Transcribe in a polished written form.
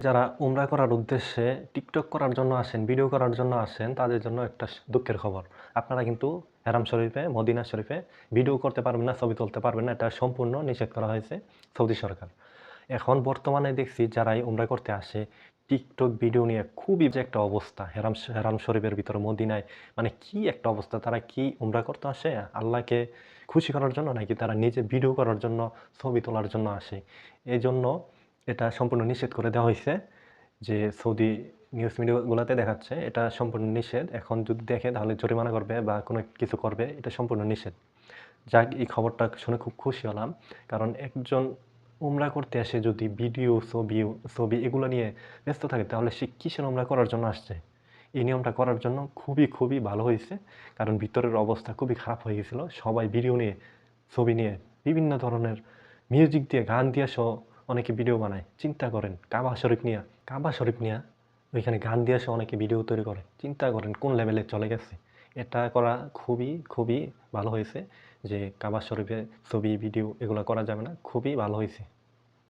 যারা উমরা করার উদ্দেশ্যে টিকটক করার জন্য আসেন, ভিডিও করার জন্য আসেন, তাদের জন্য একটা দুঃখের খবর। আপনারা কিন্তু হেরাম শরীফে, মদিনা শরীফে ভিডিও করতে পারবেন না, ছবি তুলতে পারবেন না। এটা সম্পূর্ণ নিষেধ করা হয়েছে সৌদি সরকার। এখন বর্তমানে দেখছি যারাই উমরা করতে আসে, টিকটক ভিডিও নিয়ে খুবই যে একটা অবস্থা, হেরাম শরীফের ভিতরে মদিনায় মানে কি একটা অবস্থা! তারা কি উমরা করতে আসে আল্লাহকে খুশি করার জন্য, নাকি তারা নিজে ভিডিও করার জন্য, ছবি তোলার জন্য আসে? এজন্য এটা সম্পূর্ণ নিষেধ করে দেওয়া হইছে। যে সৌদি নিউজ মিডিয়াগুলাতে দেখাচ্ছে এটা সম্পূর্ণ নিষেধ। এখন যদি দেখে তাহলে জরিমানা করবে বা কোনো কিছু করবে। এটা সম্পূর্ণ নিষেধ। যাক, এই খবরটা শুনে খুব খুশি হলাম। কারণ একজন উমরা করতে এসে যদি ভিডিও, ছবি এগুলো নিয়ে ব্যস্ত থাকে, তাহলে সে কিসের উমরা করার জন্য আসছে? এই নিয়মটা করার জন্য খুবই ভালো হইছে। কারণ ভিতরের অবস্থা খুবই খারাপ হয়ে গেছিল। সবাই ভিডিও নিয়ে, ছবি নিয়ে, বিভিন্ন ধরনের মিউজিক দিয়ে, গান দিয়ে অনেকে ভিডিও বানায়। চিন্তা করেন কাবা শরীফ নিয়া ওইখানে গান দিয়ে অনেকে ভিডিও তৈরি করে। চিন্তা করেন কোন লেভেলে চলে গেছে। এটা করা খুবই ভালো হয়েছে যে কাবা শরীফে ছবি, ভিডিও এগুলো করা যাবে না। খুবই ভালো হয়েছে।